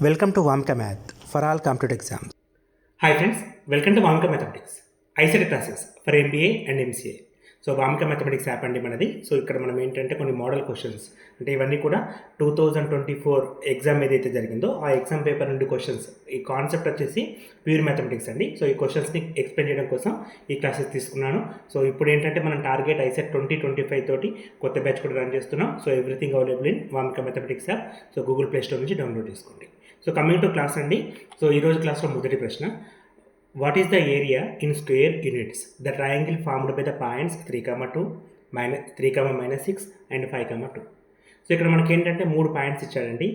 Welcome to Vamka Math for all competitive exams. Hi friends, welcome to Vamka Mathematics. ICT classes for MBA and MCA. So Vamika mathematics app అండి మనది. So ఇక్కడ మనం ఏంటంటే కొన్ని model questions అంటే ఇవన్నీ కూడా 2024 ఎగ్జామ్ ఏదైతే జరిగిందో ఆ ఎగ్జామ్ పేపర్ నుండి క్వశ్చన్స్. ఈ కాన్సెప్ట్ వచ్చేసి ప్యూర్ మ్యాథమెటిక్స్ అండి. సో ఈ క్వశ్చన్స్ని ఎక్స్ప్లెయిన్ చేయడం కోసం ఈ క్లాసెస్ తీసుకున్నాను. సో ఇప్పుడు ఏంటంటే మనం టార్గెట్ ఐసెట్ 2025 తోటి కొత్త బ్యాచ్ కూడా రన్ చేస్తున్నాం. So everything available in Vamika mathematics app. So Google play store నుంచి డౌన్లోడ్ చేసుకోండి. సో కమింగ్ టు క్లాస్ అండి. సో ఈరోజు క్లాస్లో మొదటి ప్రశ్న, what is the area in square units the triangle formed by the points 3,2 -3, and 5,2. So ఇక్కడ మనకి ఏంటంటే 3 పాయింట్స్ ఇచ్చాడండి,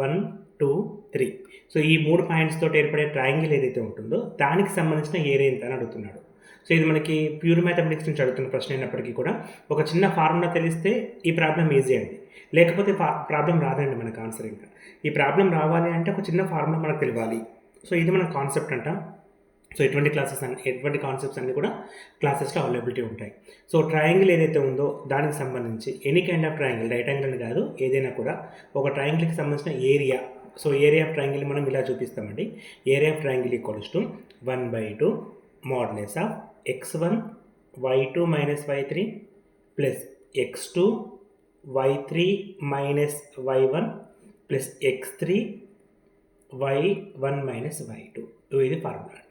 1, 2, 3. సో ఈ 3 పాయింట్స్ తోటి ఏర్పడే ట్రయాంగిల్ ఏదైతే ఉంటుందో దానికి సంబంధించిన ఏరియా ఎంత అని అడుగుతున్నాడు. సో ఇది మనకి ప్యూర్ మ్యాథమెటిక్స్ నుంచి అడుగుతున్న ప్రశ్న అయినప్పటికీ కూడా ఒక చిన్న ఫార్ములా తెలిస్తే ఈ ప్రాబ్లం ఈజీ అండి, లేకపోతే ప్రాబ్లం రాదండి మనకు ఆన్సర్. ఇంకా ఈ ప్రాబ్లం రావాలి అంటే ఒక చిన్న ఫార్ములా మనకు తెలియాలి. సో ఇది మన కాన్సెప్ట్ అంటాం. సో ఎటువంటి కాన్సెప్ట్స్ అన్నీ కూడా క్లాసెస్లో అవైలబిలిటీ ఉంటాయి. సో ట్రయాంగిల్ ఏదైతే ఉందో దానికి సంబంధించి any kind of triangle, right angle అని కాదు ఏదైనా కూడా ఒక ట్రయాంగిల్కి సంబంధించిన area. So area of triangle మనం ఇలా చూపిస్తామండి. Area of triangle equals to 1/2 modulus of x1 y2 - y3 plus x2 y3 - y1 plus x3 y1 - y2. ఇది ఫార్ములా అండి.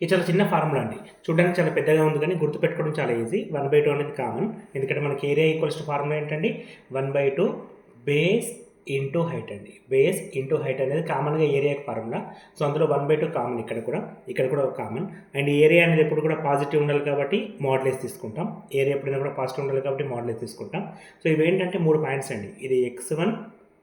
ఇది చాలా చిన్న ఫార్ములా అండి, చూడడానికి చాలా పెద్దగా ఉంది కానీ గుర్తుపెట్టుకోవడం చాలా ఈజీ. 1/2 అనేది కామన్, ఎందుకంటే మనకి ఏరియా ఈక్వల్స్ టు ఫార్ములా ఏంటండి, 1/2 బేస్ ఇంటూ హైట్ అండి. బేస్ ఇంటూ హైట్ అనేది కామన్గా ఏరియాకి ఫార్ములా. సో అందులో 1/2 కామన్, ఇక్కడ కూడా కామన్. అండ్ ఏరియా అనేది ఎప్పుడు కూడా పాజిటివ్ ఉండాలి కాబట్టి మోడ్యులస్ తీసుకుంటాం. ఏరియా ఎప్పుడైనా కూడా పాజిటివ్ ఉండాలి కాబట్టి మోడ్యులస్ తీసుకుంటాం. సో ఇవి ఏంటంటే 3 పాయింట్స్ అండి. ఇది x1,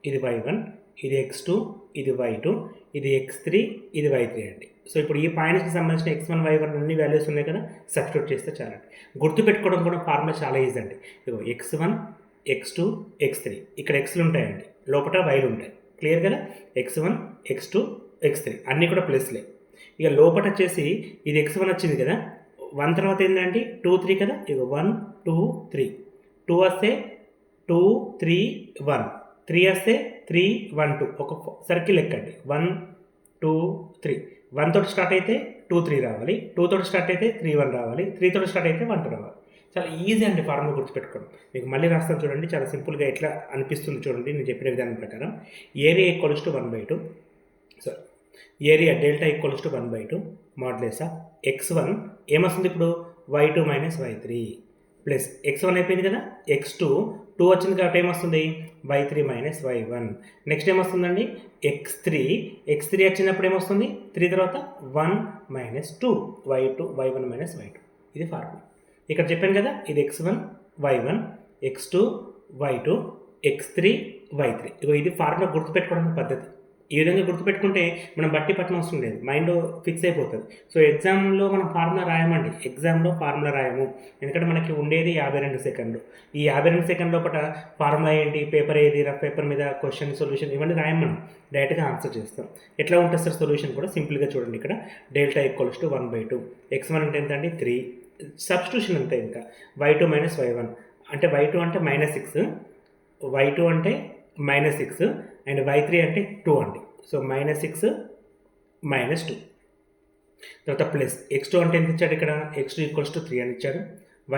ఇది y1, ఇది x2, ఇది y2, ఇది x3, ఇది y3 అండి. సో ఇప్పుడు ఈ పాయింట్స్కి సంబంధించిన x1, y1 అన్ని వాల్యూస్ ఉన్నాయి కదా, సబ్స్టిట్యూట్ చేస్తే చాలా గుర్తుపెట్టుకోవడం కూడా ఫార్ములా చాలా ఈజీ అండి. ఇదిగో x1, x2, x3, ఇక్కడ xలు ఉంటాయండి, లోపల వైలు ఉంటాయి. క్లియర్ కదా, x1, x2, x3 అన్నీ కూడా ప్లస్లే. ఇక లోపల వచ్చేసి ఇది x1 వచ్చింది కదా, 1 తర్వాత ఏంటంటే 2, 3 కదా, ఇక 1, 2, 3, 2 వస్తే 2, 3, 1, 3 వస్తే 3, 1, 2. ఒక సర్కిల్ ఎక్కండి, 1, 2, 3. 1 తోటి స్టార్ట్ అయితే 2, 3 రావాలి, 2 తోటి స్టార్ట్ అయితే 3, 1 రావాలి, 3 తోటి స్టార్ట్ అయితే 1, 2 రావాలి. చాలా ఈజీ అండి ఫార్ములా గుర్తుపెట్టుకోండి. మీకు మళ్ళీ రాస్తాను చూడండి, చాలా సింపుల్గా ఎట్లా అనిపిస్తుంది చూడండి నేను చెప్పిన విధానం ప్రకారం. Area equals to 1/2. So area delta equals to 1/2 modulus of x1 ఏమొస్తుంది ఇప్పుడు, y2 - y3 ప్లస్ x1 అయిపోయింది కదా, x2 2 వచ్చింది కాబట్టి ఏమొస్తుంది, y3 - y1. నెక్స్ట్ ఏమొస్తుందండి, x3 వచ్చినప్పుడు ఏమొస్తుంది, 3 తర్వాత 1 - 2 y1 - y2. ఇది ఫార్ములా. ఇక్కడ చెప్పాను కదా, ఇది x1 y1, x2 y2, x3 y3. ఇగో ఇది ఫార్ములా గుర్తుపెట్టుకోవడానికి పద్ధతి. ఈ విధంగా గుర్తుపెట్టుకుంటే మనం బట్టి పట్టడం అవసరం లేదు, మైండ్ ఫిక్స్ అయిపోతుంది. సో ఎగ్జామ్లో మనం ఫార్ములా రాయమండి, ఎగ్జామ్లో ఫార్ములా రాయము, ఎందుకంటే మనకి ఉండేది 52 సెకండ్లు. ఈ 52 సెకండ్ లోపల ఫార్ములా ఏంటి, పేపర్ ఏది, రఫ్ పేపర్ మీద క్వశ్చన్ సొల్యూషన్ ఇవన్నీ రాయం, మనం డైరెక్ట్గా ఆన్సర్ చేస్తాం. ఎట్లా ఉంటుంది సార్ సొల్యూషన్ కూడా సింపుల్గా చూడండి. ఇక్కడ డెల్టా ఈక్వల్స్ టు 1/2, x1 అంటే ఎంత అండి 3, సబ్స్టిట్యూషన్ అంతే. ఇంకా y2 - y1 అంటే y2 అంటే -6, y2 అంటే -6 అండ్ y3 అంటే 2 అండి. సో -6 - 2 తర్వాత ప్లస్ x2 అంటే ఎంత ఇచ్చాడు, ఇక్కడ x2 ఈక్వల్స్ టు 3 అని ఇచ్చాడు.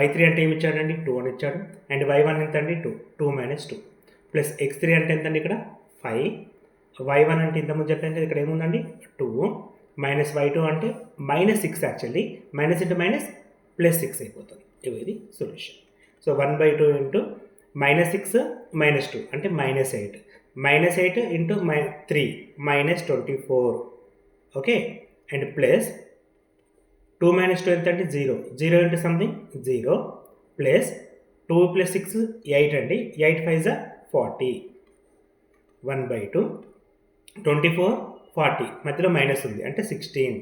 y3 అంటే ఏమి ఇచ్చాడండి, 2 అని ఇచ్చాడు. అండ్ y1 ఎంత అండి 2 - 2 ప్లస్ x3 అంటే ఎంతండి, ఇక్కడ 5. y1 అంటే ఇంతకుముందు చెప్పండి, ఇక్కడ ఏముందండి 2 మైనస్ y2 అంటే -6, యాక్చువల్లీ మైనస్ ఇంటూ మైనస్ +6 అయిపోతుంది. ఇది సొల్యూషన్. సో 1/2 ఇంటూ -6 - 2 అంటే -8, -8 ఇంటూ 3 -24. ఓకే, అండ్ ప్లస్ 2 - 2 ఎంత అంటే 0 ఇంటూ సంథింగ్ 0 ప్లస్ 2 + 6 8 అండి, 8 5 40. 1/2 24 40 మధ్యలో మైనస్ ఉంది అంటే 16.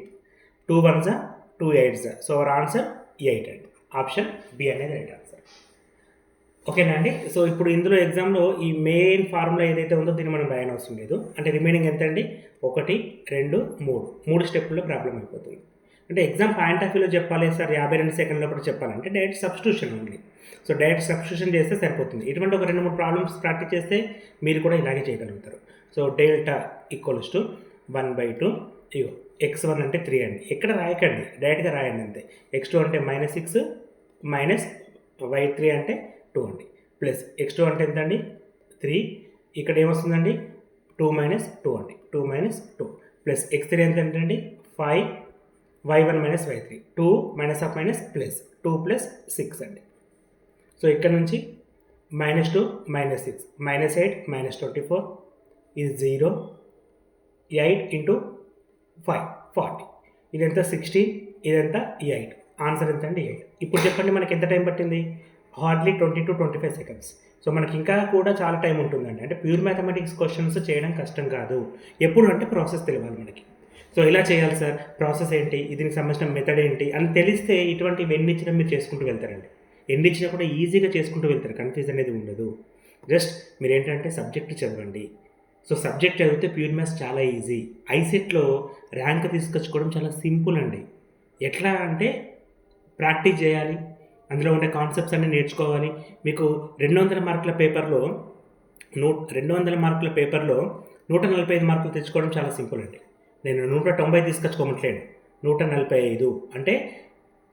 2 1 2 8. సో అవర్ ఆన్సర్ 8 అండి. ఆప్షన్ బి అనేది రైట్ ఆన్సర్. ఓకేనా అండి. సో ఇప్పుడు ఇందులో ఎగ్జామ్లో ఈ మెయిన్ ఫార్ములా ఏదైతే ఉందో దీన్ని మనం రాయనవసరం లేదు. అంటే రిమైనింగ్ ఎంత అండి, 1 2 3 స్టెప్పుల్లో ప్రాబ్లం అయిపోతుంది. అంటే ఎగ్జామ్ పాయింట్ ఆఫ్ వ్యూలో చెప్పాలి సార్ 52 సెకండ్ల లోపల చెప్పాలంటే direct substitution only. So direct substitution చేస్తే సరిపోతుంది. ఇటువంటి ఒక 2-3 ప్రాబ్లమ్స్ ప్రాక్టీస్ చేస్తే మీరు కూడా ఇలాగే చేయగలుగుతారు. So delta equals to 1/2 ego x1 అంటే 3 అండి. ఎక్కడ రాయకండి, డైరెక్ట్గా రాయండి అంతే. x2 అంటే -6 మైనస్ y3 అంటే 2 అండి. ప్లస్ x2 అంటే ఎంత అండి 3, ఇక్కడ ఏమొస్తుందండి 2 - 2 అండి. 2 - 2 ప్లస్ x3 ఎంత అండి 5 y1 - y3 2 minus of minus plus 2 + 6 అండి. సో ఇక్కడ నుంచి -2 -6 -8 -24 ఇది 0 8 × 5 40 ఇదెంత 16 ఇదెంత 8. ఆన్సర్ ఎంత అండి 8. ఇప్పుడు చెప్పండి మనకి ఎంత టైం పట్టింది? Hardly 20 to 25 seconds. సో మనకి ఇంకా కూడా చాలా టైం ఉంటుందండి. అంటే ప్యూర్ మ్యాథమెటిక్స్ క్వశ్చన్స్ చేయడం కష్టం కాదు. ఎప్పుడు అంటే ప్రాసెస్ తెలియాలి మనకి. సో ఇలా చేయాలి సార్, ప్రాసెస్ ఏంటి, దీనికి సంబంధించిన మెథడ్ ఏంటి అని తెలిస్తే ఇటువంటివి ఎన్ని ఇచ్చినా మీరు చేసుకుంటూ వెళ్తారండి. ఎన్ని ఇచ్చినా కూడా ఈజీగా చేసుకుంటూ వెళ్తారు, కన్ఫ్యూజ్ అనేది ఉండదు. జస్ట్ మీరు ఏంటంటే సబ్జెక్ట్ చదవండి. సో సబ్జెక్ట్ చదివితే ప్యూర్ మ్యాథ్స్ చాలా ఈజీ. ఐసెట్లో ర్యాంక్ తీసుకొచ్చుకోవడం చాలా సింపుల్ అండి. ఎట్లా అంటే ప్రాక్టీస్ చేయాలి, అందులో ఉండే కాన్సెప్ట్స్ అన్నీ నేర్చుకోవాలి. మీకు 200 మార్కుల పేపర్లో 200 మార్కుల పేపర్లో 145 మార్కులు తెచ్చుకోవడం చాలా సింపుల్ అండి. నేను 190 తీసుకొచ్చుకోమట్లేను, 145 అంటే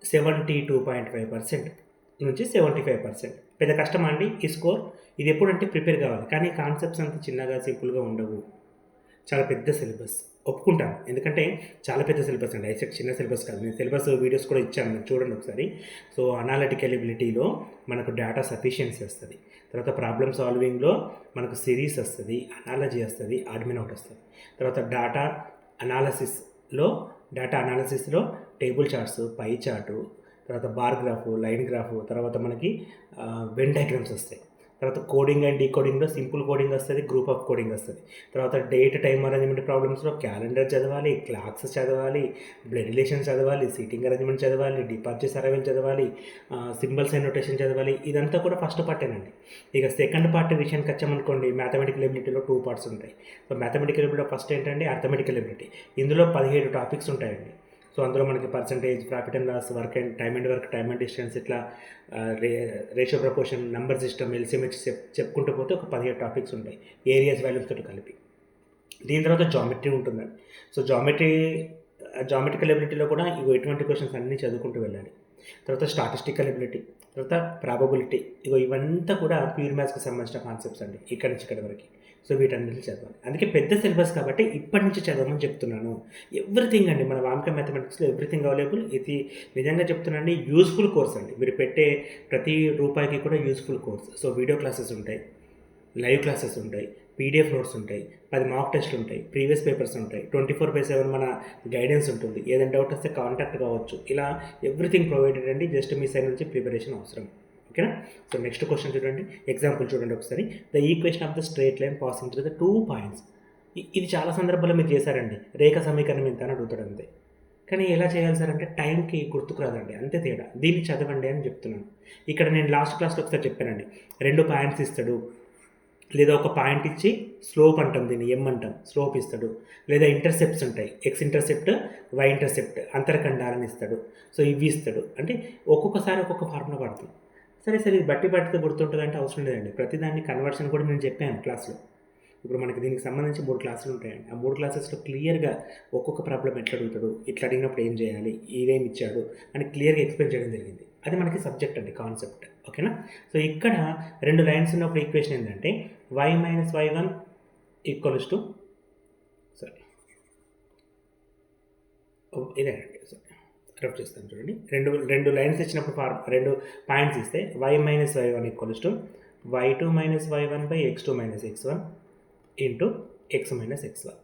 72.5% నుంచి 75%. పెద్ద కష్టమా అండి ఈ స్కోర్? ఇది ఎప్పుడంటే ప్రిపేర్ కావాలి, కానీ కాన్సెప్ట్స్ అంత చిన్నగా సింపుల్గా ఉండవు. చాలా పెద్ద సిలబస్, ఒప్పుకుంటాను, ఎందుకంటే చాలా పెద్ద సిలబస్ అండి. ఐసెట్ చిన్న సిలబస్ కాదు. నేను సిలబస్ వీడియోస్ కూడా ఇచ్చాను, మీరు చూడండి ఒకసారి. సో అనాలిటికల్ ఎబిలిటీలో మనకు డేటా సఫిషియన్సీ వస్తుంది, తర్వాత ప్రాబ్లమ్ సాల్వింగ్లో మనకు సిరీస్ వస్తుంది, అనాలజీ వస్తుంది, అడ్మిన్ అవుట్ వస్తుంది. తర్వాత డేటా అనాలసిస్లో టేబుల్ చార్ట్స్, పై చార్టు, తర్వాత బార్ గ్రాఫు, లైన్ గ్రాఫు, తర్వాత మనకి వెన్ డయాగ్రామ్స్ వస్తాయి. తర్వాత కోడింగ్ అండ్ డీకోడింగ్లో సింపుల్ కోడింగ్ వస్తుంది, గ్రూప్ ఆఫ్ కోడింగ్ వస్తుంది. తర్వాత డేట్ టైమ్ అరేంజ్మెంట్ ప్రాబ్లమ్స్లో క్యాలెండర్ చదవాలి, క్లాక్స్ చదవాలి, బ్లడ్ రిలేషన్ చదవాలి, సీటింగ్ అరేంజ్మెంట్ చదవాలి, డిపార్చర్స్ అరేంజ్ చదవాలి, సింబల్స్ అండ్ నోటేషన్ చదవాలి. ఇదంతా కూడా ఫస్ట్ పార్టేనండి. ఇక సెకండ్ పార్ట్ విషయానికి వచ్చామనుకోండి, మ్యాథమెటికల్ ఎబిలిటీలో 2 పార్ట్స్ ఉంటాయి. సో మ్యాథమెటికల్ ఎబిలిటీలో ఫస్ట్ ఏంటంటే అర్థమెటికల్ ఎబిలిటీ. ఇందులో 17 టాపిక్స్ ఉంటాయండి. సో అందులో మనకి percentage, profit and loss, work and time and distance, ఇట్లా ratio proportion, number system, LCM చెప్పుకుంటూ పోతే ఒక 17 టాపిక్స్ ఉంటాయి, ఏరియాస్ వాల్యూస్ తోటి కలిపి. దీని తర్వాత జామెట్రీ ఉంటుందండి. సో జామెట్రికల్ ఎబిలిటీలో కూడా ఎటువంటి క్వశ్చన్స్ అన్నీ చదువుకుంటూ వెళ్ళాలి. తర్వాత స్టాటిస్టికల్ ఎబిలిటీ, తర్వాత ప్రాబబిలిటీ, ఇవంతా కూడా ప్యూర్ మ్యాథ్స్కి సంబంధించిన కాన్సెప్ట్స్ అండి, ఇక్కడి నుంచి ఇక్కడ వరకు. సో వీటన్నిటిని చదవాలి. అందుకే పెద్ద సిలబస్ కాబట్టి ఇప్పటి నుంచి చదవమని చెప్తున్నాను. ఎవ్రీథింగ్ అండి, మన వాంకా మ్యాథమెటిక్స్లో ఎవ్రీథింగ్ అవైలబుల్. ఇది నిజంగా చెప్తున్నానండి, యూస్ఫుల్ కోర్స్ అండి. మీరు పెట్టే ప్రతి రూపాయికి కూడా useful course. So video classes ఉంటాయి, లైవ్ క్లాసెస్ ఉంటాయి, పీడిఎఫ్ నోట్స్ ఉంటాయి, 10 మాక్ టెస్ట్లు ఉంటాయి, ప్రీవియస్ పేపర్స్ ఉంటాయి, 24/7 మన గైడెన్స్ ఉంటుంది. ఏదైనా డౌట్ వస్తే కాంటాక్ట్ కావచ్చు. ఇలా ఎవ్రీథింగ్ ప్రొవైడెడ్ అండి. జస్ట్ మీ సైడ్ నుంచి ప్రిపరేషన్ అవసరం. ఓకేనా? సో నెక్స్ట్ క్వశ్చన్ చూడండి, ఎగ్జాంపుల్ చూడండి ఒకసారి. The equation of the straight line passing through the 2 points. ఇది చాలా సందర్భాల్లో మీరు చేశారండి. రేఖ సమీకరణం ఎంత అని అడుగుతాడు అంతే. కానీ ఎలా చేయాలి సార్ అంటే టైంకి గుర్తుకు రాదండి, అంతే తేడా. దీన్ని చదవండి అని చెప్తున్నాను. ఇక్కడ నేను లాస్ట్ క్లాస్లో ఒకసారి చెప్పానండి, 2 పాయింట్స్ ఇస్తాడు, లేదా ఒక పాయింట్ ఇచ్చి స్లోప్ అంటాం, దీన్ని ఎం అంటాం, స్లోప్ ఇస్తాడు. లేదా ఇంటర్సెప్ట్స్ ఉంటాయి, ఎక్స్ ఇంటర్సెప్ట్, వై ఇంటర్సెప్ట్, అంతరఖండాలని ఇస్తాడు. సో ఇవి ఇస్తాడు. అంటే ఒక్కొక్కసారి ఒక్కొక్క ఫార్ములా పడుతుంది. సరే ఇది బట్టితో గుర్తుంటుంది అంటే అవసరం లేదండి. ప్రతిదాన్ని కన్వర్షన్ కూడా నేను చెప్పాను క్లాస్లో. ఇప్పుడు మనకి దీనికి సంబంధించి 3 క్లాసులు ఉంటాయండి. ఆ 3 క్లాసెస్లో క్లియర్గా ఒక్కొక్క ప్రాబ్లం ఎట్లా అడుగుతాడు, ఇట్లా అడిగినప్పుడు ఏం చేయాలి, ఇదేమి ఇచ్చాడు అని క్లియర్గా ఎక్స్ప్లెయిన్ చేయడం జరిగింది. అది మనకి సబ్జెక్ట్ అండి, కాన్సెప్ట్. ఓకేనా? సో ఇక్కడ 2 లైన్స్ ఉన్నప్పుడు ఈక్వేషన్ ఏంటంటే y - y1 ఈక్వల్స్ టు ఇదేనండి. రఫ్ చేస్తాను చూడండి. రెండు లైన్స్ ఇచ్చినప్పుడు 2 పాయింట్స్ ఇస్తే y - y1 equals to y2 - y1 by x2 - x1 into x - x1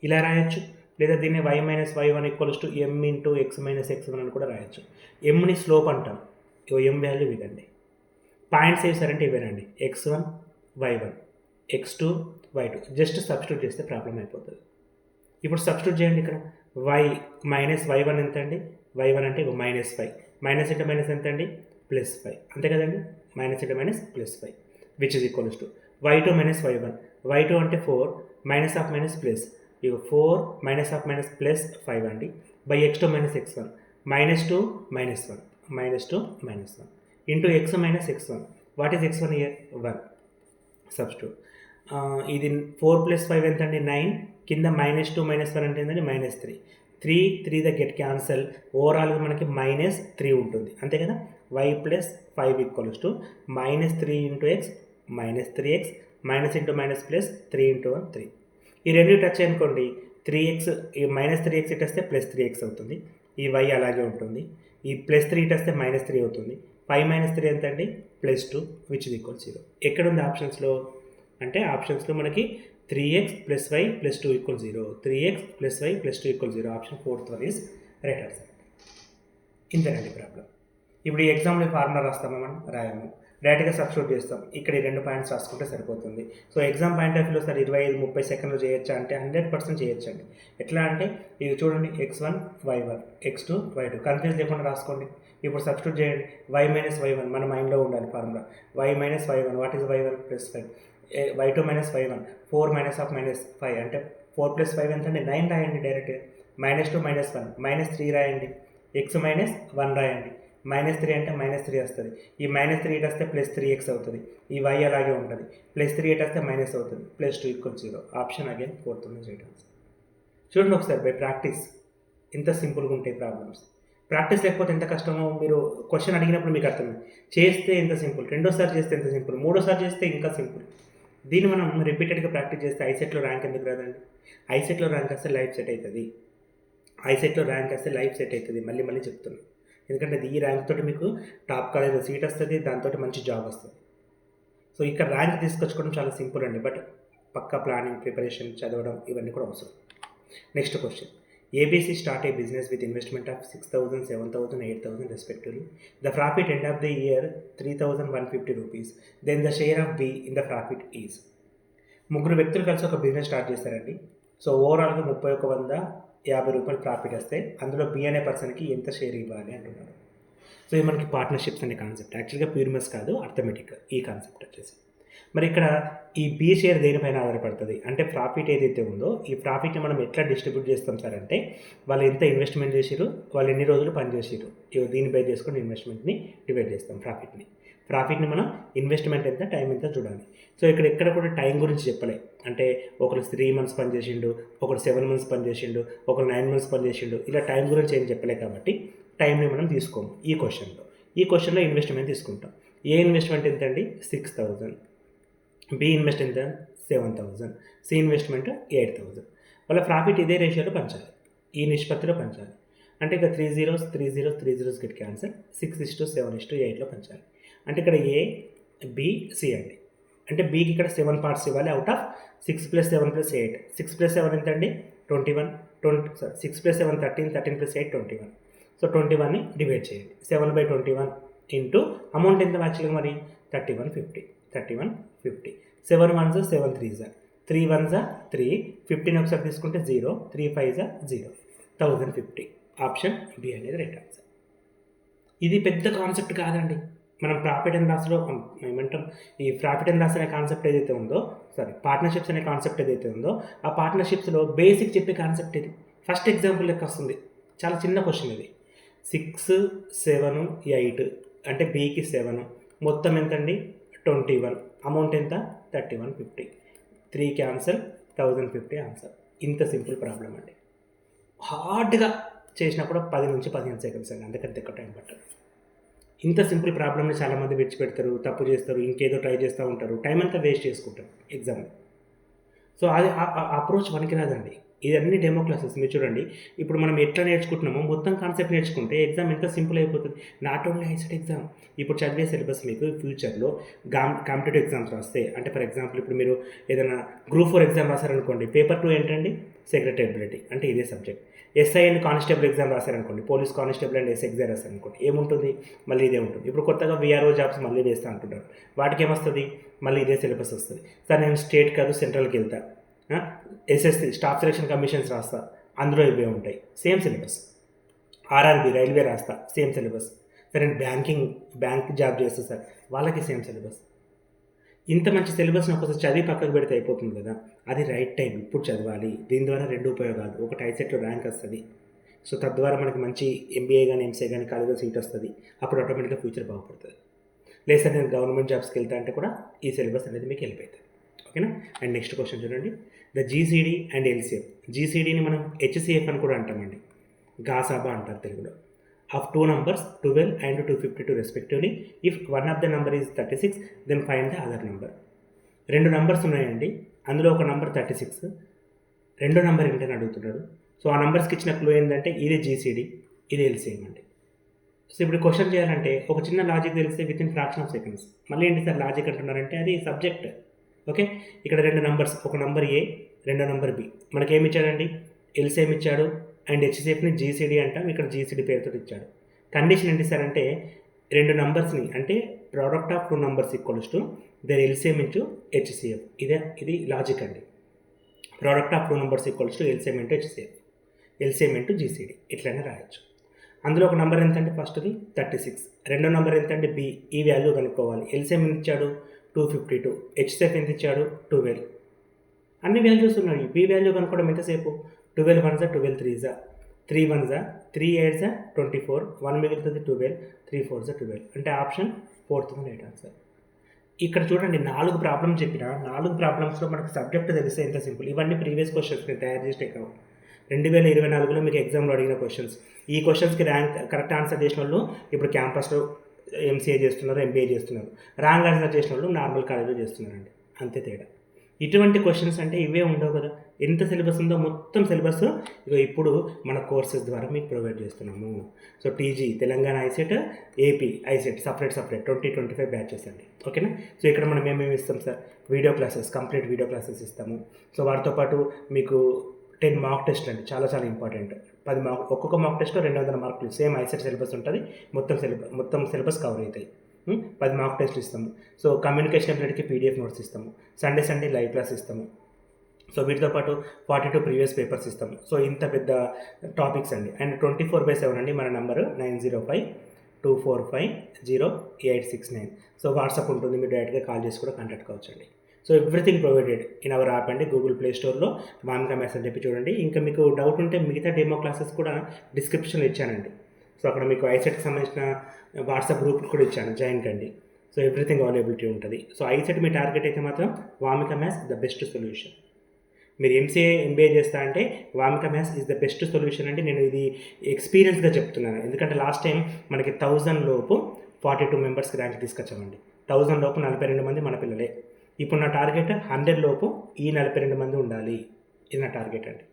ఇలా రాయొచ్చు. లేదా దీన్ని y - y1 equals to m into x - x1 అని కూడా రాయొచ్చు. ఎంని స్లోప్ అంటాం. ఎం వాల్యూ ఇదండి. పాయింట్స్ వేసారంటే ఇవేనండి, x1 y1, x2 y2. Just substitute చేస్తే ప్రాబ్లం అయిపోతుంది. ఇప్పుడు సబ్స్టిట్యూట్ చేయండి. ఇక్కడ y - y1 ఎంత అండి, y1 అంటే -5, మైనస్ ఇంటూ మైనస్ ఎంత అండి, +5, అంతే కదండి. Minus into minus +5 which is equals to y2 - y1. y2 అంటే 4, minus of minus plus, 4 minus of minus +5 అండి. By x2 minus x1 -2 -1 -2 -1 into x minus x1. What is x1 year? 1. Substitute. ఇది 4 + 5 ఎంత అండి? 9. కింద -2 -1 అంటే ఏంటంటే -3. 3 ద గెట్ క్యాన్సల్. ఓవరాల్గా మనకి -3 ఉంటుంది అంతే కదా. y + 5 = -3 into x -3x into plus 3 into 1 3. ఈ రెండు టచ్ అనుకోండి 3x ఈ -3x ఇటు వస్తే +3x అవుతుంది. ఈ y అలాగే ఉంటుంది. ఈ +3 ఇటు వస్తే -3 అవుతుంది. 5 - 3 ఎంత అండి? +2 విచ్ ఈజ్ ఈక్వల్ 0. ఎక్కడ ఉంది ఆప్షన్స్లో అంటే ఆప్షన్స్లో మనకి 3x + y + 2 = 0. 3x + y + 2 = 0. Option 4th one is right answer. ఇంతేనండి ప్రాబ్లం. ఇప్పుడు ఈ ఎగ్జామ్లో ఫార్ములా రాస్తామా మనం? రాయము. డైరెక్ట్గా సబ్స్టిట్యూట్ చేస్తాం. ఇక్కడ ఈ 2 పాయింట్స్ రాసుకుంటే సరిపోతుంది. సో ఎగ్జామ్ పాయింట్ ఆఫ్ వ్యూలో సార్ 25-30 సెకండ్లు చేయొచ్చా అంటే 100% చేయొచ్చండి. ఎట్లా అంటే ఇది చూడండి x1 y1 x2 y2 confuse లేకుండా రాసుకోండి. ఇప్పుడు సబ్స్టిట్యూట్ చేయండి. y - y1 మన మైండ్లో ఉండాలి formula. y - y1 what is y1 + 5 y2 - y1 4 - -5 అంటే 4 + 5 ఎంత అండి? 9 రాయండి డైరెక్ట్గా. -2 -1 -3 రాయండి. x - 1 రాయండి. -3 అంటే -3 వస్తుంది. ఈ -3 ఇటు వస్తే +3x అవుతుంది. ఈ y అలాగే ఉంటుంది. +3 ఇటు వస్తే మైనస్ అవుతుంది. +2 = 0. Option again 4th one right answer. చూడండి ఒకసారి బై ప్రాక్టీస్ ఎంత సింపుల్గా ఉంటాయి ప్రాబ్లమ్స్. ప్రాక్టీస్ లేకపోతే ఎంత కష్టమో మీరు క్వశ్చన్ అడిగినప్పుడు మీకు అర్థమైంది. చేస్తే ఎంత సింపుల్, రెండోసారి చేస్తే ఎంత సింపుల్, మూడోసారి చేస్తే ఇంకా సింపుల్. దీన్ని మనం రిపీటెడ్గా ప్రాక్టీస్ చేస్తే ఐసెట్లో ర్యాంక్ ఎందుకు రాదండి? ఐసెట్లో ర్యాంక్ వస్తే లైఫ్ సెట్ అవుతుంది. ఐసెట్లో ర్యాంక్ వస్తే లైఫ్ సెట్ అవుతుంది. మళ్ళీ మళ్ళీ చెప్తున్నాను. ఎందుకంటే ఈ ర్యాంక్ తోటి మీకు టాప్ కాలేజ్లో సీట్ వస్తుంది, దాంతో మంచి జాబ్ వస్తుంది. సో ఇక్కడ ర్యాంక్ తీసుకొచ్చుకోవడం చాలా సింపుల్ అండి. బట్ పక్కా ప్లానింగ్, ప్రిపరేషన్, చదవడం ఇవన్నీ కూడా అవసరం. Next question. ABC start a business with investment of 6,000, 7,000, 8,000 respectively. The profit end of the year 3,150 rupees. Then the share of B in the profit is. ముగ్గురు వ్యక్తులు కలిసి ఒక business start చేస్తారండి. So ఓవరాల్గా 3,150 రూపాయలు ప్రాఫిట్ వస్తే అందులో బి అనే పర్సన్కి ఎంత షేర్ ఇవ్వాలి అంటున్నారు. సో ఇది మనకి పార్ట్నర్షిప్స్ అనే కాన్సెప్ట్. యాక్చువల్గా ప్యూర్మస్ కాదు, అర్థమెటిక్ ఈ కాన్సెప్ట్ వచ్చేసి. మరి ఇక్కడ ఈ బి షేర్ దేనిపైన ఆధారపడుతుంది అంటే ప్రాఫిట్ ఏదైతే ఉందో ఈ ప్రాఫిట్ని మనం ఎట్లా డిస్ట్రిబ్యూట్ చేస్తాం సార్ అంటే వాళ్ళు ఎంత ఇన్వెస్ట్మెంట్ చేసిరు, వాళ్ళు ఎన్ని రోజులు పనిచేసిరు, దీన్ని బేస్ చేసుకొని ఇన్వెస్ట్మెంట్ని డివైడ్ చేస్తాం. ప్రాఫిట్ని మనం ఇన్వెస్ట్మెంట్ ఎంత, టైం ఎంత చూడాలి. సో ఎక్కడ కూడా టైం గురించి చెప్పలే. అంటే ఒకరు 3 months పనిచేసిండు, ఒకరు 7 months పనిచేసిండు, ఒకరు 9 months పనిచేసిండు, ఇలా టైం గురించి ఏం చెప్పలే కాబట్టి టైంని మనం తీసుకోము ఈ క్వశ్చన్లో ఇన్వెస్ట్మెంట్ తీసుకుంటాం. ఏ ఇన్వెస్ట్మెంట్ ఎంత అండి? 6,000. బి ఇన్వెస్ట్ ఎంత? 7,000. C investment 8,000. వాళ్ళ ప్రాఫిట్ ఇదే రేషియోలో పంచాలి, ఈ నిష్పత్తిలో పంచాలి. అంటే ఇక 3 zeros గెట్ క్యాన్సల్. 6:7:8లో పంచాలి. అంటే ఇక్కడ ఏ బి సి అండి. అంటే బీకి ఇక్కడ 7 parts ఇవ్వాలి అవుట్ ఆఫ్ 6 + 7 + 8. 6 + 7 ఎంత అండి? 21. 6 + 7 13, 13 + 8 21. సో 21ని డివైడ్ చేయండి. 7/21 ఇంటూ అమౌంట్ ఎంత యాక్చువల్గా మరి 3150. 7 1s 7 3s 3 1s 3. 15 ఒకసారి తీసుకుంటే 0, 3 5s 0. 1050. ఆప్షన్ బి అనేది రైట్ ఆన్సర్. ఇది పెద్ద కాన్సెప్ట్ కాదండి. మనం ప్రాఫిట్ అండ్ లాస్లో ఏమంటాం, ఈ ప్రాఫిట్ అండ్ లాస్ అనే కాన్సెప్ట్ ఏదైతే ఉందో, పార్ట్నర్షిప్స్ అనే కాన్సెప్ట్ ఏదైతే ఉందో ఆ పార్ట్నర్షిప్స్లో బేసిక్ చెప్పే కాన్సెప్ట్ ఇది. ఫస్ట్ ఎగ్జాంపుల్ లెక్క వస్తుంది. చాలా చిన్న క్వశ్చన్ ఇది. 6 7 8 అంటే బీకి 7 మొత్తం ఎంతండి? 21. అమౌంట్ ఎంత? 3150. 3 క్యాన్సల్, 1050 ఆన్సర్. ఇంత సింపుల్ ప్రాబ్లం అండి. హార్డ్గా చేసినప్పుడు 10 నుంచి 15 seconds అండి, అందుకంటే ఎక్కువ టైం పట్టదు. ఇంత సింపుల్ ప్రాబ్లమ్ని చాలామంది విడిచిపెడతారు, తప్పు చేస్తారు, ఇంకేదో ట్రై చేస్తూ ఉంటారు, టైం అంతా వేస్ట్ చేసుకుంటారు ఎగ్జామ్. సో అది అప్రోచ్ పనికిరాదండి. ఇదన్నీ డెమో క్లాసెస్. మీరు చూడండి ఇప్పుడు మనం ఎట్లా నేర్చుకుంటున్నామో మొత్తం కాన్సెప్ట్ నేర్చుకుంటే ఎగ్జామ్ ఎంత సింపుల్ అయిపోతుంది. నాట్ ఓన్లీ ఐసెట్ ఎగ్జామ్, ఇప్పుడు చదివే సిలబస్ మీకు ఫ్యూచర్లో కాంపిటేటివ్ ఎగ్జామ్స్ రాస్తే, అంటే ఫర్ ఎగ్జాంపుల్ ఇప్పుడు మీరు ఏదైనా Group 4 ఎగ్జామ్ రాశారనుకోండి, పేపర్ 2 ఏంటండి? సెక్రటరియబిలిటీ, అంటే ఇదే subject. SI and constable exam రాశారనుకోండి, పోలీస్ కానిస్టేబుల్ అండ్ ఎస్ఐ రాశారనుకోండి, ఏముంటుంది? మళ్ళీ ఇదే ఉంటుంది. ఇప్పుడు కొత్తగా VRO జాబ్స్ మళ్ళీ వేస్తూ అంటున్నారు, వాటికి ఏమొస్తుంది? మళ్ళీ ఇదే సిలబస్ వస్తుంది. సార్ నేను స్టేట్ కాదు సెంట్రల్కి వెళ్తా, SSC స్టాఫ్ సెలక్షన్ కమిషన్స్ రాస్తా, అందులో ఇవే ఉంటాయి, సేమ్ సిలబస్. RRB రైల్వే రాస్తా, సేమ్ సిలబస్. సరే బ్యాంక్ జాబ్ చేస్తా సార్, వాళ్ళకి సేమ్ సిలబస్. ఇంత మంచి సిలబస్ని ఒకసారి చదివి పక్కకు పెడితే అయిపోతుంది కదా. అది రైట్ టైం, ఇప్పుడు చదవాలి. దీని ద్వారా 2 ఉపయోగాలు. ఒకటి ఐసెట్లో ర్యాంక్ వస్తుంది, సో తద్వారా మనకి మంచి ఎంబీఏ కానీ ఎంసీఏ కానీ కాలేజీలో సీట్ వస్తుంది. అప్పుడు ఆటోమేటిక్గా ఫ్యూచర్ బాగుపడుతుంది. లేదు సార్ నేను గవర్నమెంట్ జాబ్స్కి వెళ్తా అంటే కూడా ఈ సిలబస్ అనేది మీకు వెళ్ళిపోతుంది. ఓకేనా. అండ్ నెక్స్ట్ క్వశ్చన్ చూడండి, ద జీసీడీ అండ్ ఎల్సీఎఫ్. జీసీడీని మనం హెచ్సిఎఫ్ అని కూడా అంటామండి, గాసాబా అంటారు తెలుగులో. Of two numbers 12 and 252 respectively, if one of the number is 36 then find the other number. రెండు నంబర్స్ ఉన్నాయండి, అందులో ఒక నెంబర్ 36, రెండో నెంబర్ ఏంటని అడుగుతున్నాడు. సో ఆ నెంబర్స్కి ఇచ్చిన క్లూ ఏంటంటే ఇది జీసీడీ, ఇది ఎల్సీఎం అండి. సో ఇప్పుడు క్వశ్చన్ చేయాలంటే ఒక చిన్న లాజిక్ తెలిస్తే with in fraction of seconds. మళ్ళీ ఏంటి సార్ లాజిక్ అంటున్నారంటే అది సబ్జెక్ట్. ఓకే, ఇక్కడ రెండు నంబర్స్, ఒక నంబర్ ఏ, రెండో నంబర్ బి. మనకేమి ఇచ్చాడండి, ఎల్సీఎం ఇచ్చాడు అండ్ హెచ్సిఎఫ్ని జీసీడీ అంటాం, ఇక్కడ జీసీడీ పేరుతో ఇచ్చాడు. కండిషన్ ఏంటి సార్ అంటే రెండు నంబర్స్ని అంటే product of two numbers equals to their LCM into HCF. ఇది లాజిక్ అండి. Product of two numbers equals to LCM into HCF, LCM into GCD ఇట్లనే రాయొచ్చు. అందులో ఒక నెంబర్ ఎంత అంటే ఫస్ట్ది 36, రెండో నెంబర్ ఎంత అంటే బి, ఈ వాల్యూ కనుక్కోవాలి. ఎల్సీఎం ఎంత ఇచ్చాడు 252, హెచ్సిఎఫ్ ఎంత ఇచ్చాడు 12. అన్ని వాల్యూస్ ఉన్నాయి. బి వాల్యూ కనుక్కోవడం ఎంతసేపు, 12 1 12 3 3 1 3 8 24, 1 మిగులుతుంది 12, 3 4 12. అంటే option 4th one right answer. ఇక్కడ చూడండి 4 ప్రాబ్లమ్స్ చెప్పిన 4 ప్రాబ్లమ్స్లో మనకు సబ్జెక్ట్ తెలిస్తే ఎంత సింపుల్. ఇవన్నీ ప్రీవియస్ క్వశ్చన్స్ నేను తయారు చేసి టేక్ 2024లో మీకు ఎగ్జామ్లో అడిగిన క్వశ్చన్స్. ఈ క్వశ్చన్స్కి ర్యాంక్ కరెక్ట్ ఆన్సర్ చేసిన వాళ్ళు ఇప్పుడు క్యాంపస్లో ఎంసీఏ చేస్తున్నారు, ఎంబీఏ చేస్తున్నారు. రాంగ్ ఆన్సర్ చేసిన వాళ్ళు నార్మల్ కాలేజ్లో చేస్తున్నారండి, అంతే తేడా. ఇటువంటి క్వశ్చన్స్ అంటే ఇవే ఉండవు కదా. ఎంత సిలబస్ ఉందో మొత్తం సిలబస్ ఇక ఇప్పుడు మన కోర్సెస్ ద్వారా మీకు ప్రొవైడ్ చేస్తున్నాము. So TG, Telangana ICET, AP ICET separate 2025 batches అండి. ఓకేనా. సో ఇక్కడ మనం ఏమేమి ఇస్తాం sir, video classes, complete video classes ఇస్తాము. సో వాటితో పాటు మీకు 10 మాక్ టెస్ట్ అండి, చాలా ఇంపార్టెంట్. 10 మాక్, ఒక్కొక్క మాక్ టెస్ట్లో 200 మార్కులు. సేమ్ ఐసెట్ సిలబస్ ఉంటుంది, మొత్తం సిలబస్ కవర్ అవుతాయి. 10 మాక్ టెస్ట్లు ఇస్తాము. సో కమ్యూనికేషన్ అబిలిటీకి పీడిఎఫ్ నోట్స్ ఇస్తాము. సండే లైవ్ క్లాస్ ఇస్తాము. సో వీటితో పాటు 42 ప్రీవియస్ పేపర్స్ ఇస్తాము. సో ఇంత పెద్ద టాపిక్స్ అండి. అండ్ 24/7 అండి మన నెంబరు 9052450869. సో వాట్సాప్ ఉంటుంది, మీరు డైరెక్ట్గా కాల్ చేసి కూడా కాంటాక్ట్ కావచ్చు అండి. So everything provided in our app అండి. గూగుల్ ప్లే స్టోర్లో వామికా మ్యాథ్స్ అని చెప్పి చూడండి. ఇంకా మీకు డౌట్ ఉంటే మిగతా డెమో క్లాసెస్ కూడా డిస్క్రిప్షన్లో ఇచ్చానండి. సో అక్కడ మీకు ఐసెట్కి సంబంధించిన వాట్సాప్ గ్రూప్ కూడా ఇచ్చాను, జాయిన్ కండి. సో ఎవ్రీథింగ్ అవైలబిలిటీ ఉంటుంది. సో ఐసెట్ మీ టార్గెట్ అయితే మాత్రం Vamika maths the best solution. మీరు ఎంసీఏ ఎంబీఏ చేస్తా అంటే Vamika maths is the best solution అంటే నేను ఇది ఎక్స్పీరియన్స్గా చెప్తున్నాను. ఎందుకంటే లాస్ట్ టైం మనకి 1000 లోపు 42 మెంబర్స్కి ర్యాంక్ తీసుకొచ్చామండి. 1000 లోపు 42 మంది మన పిల్లలే. ఇప్పుడు నా టార్గెట్ 100 లోపు ఈ 42 మంది ఉండాలి, ఇది నా టార్గెట్ అండి.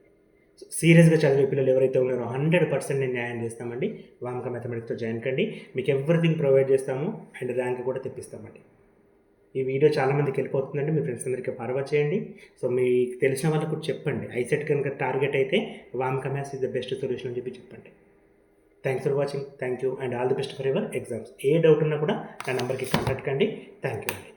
సీరియస్గా చదివే పిల్లలు ఎవరైతే ఉన్నారో 100% నేను న్యాయం చేస్తామండి. వామికా మ్యాథమెటిక్స్తో జాయిన్ కండి, మీకు ఎవ్రీథింగ్ ప్రొవైడ్ చేస్తాము అండ్ ర్యాంక్ కూడా తెప్పిస్తామండి. ఈ వీడియో చాలామందికి వెళ్ళిపోతుందండి, మీ ఫ్రెండ్స్ అందరికీ ఫార్వర్డ్ చేయండి. సో మీకు తెలిసిన వాళ్ళకు కూడా చెప్పండి, ఐసెట్ కనుక టార్గెట్ అయితే Vamika maths is the best solution అని చెప్పి చెప్పండి. Thanks for watching, thank you and all the best for your exams. A doubt ఉన్నా కూడా నా నెంబర్కి కాంటాక్ట్ కండి. థ్యాంక్ యూ అండి.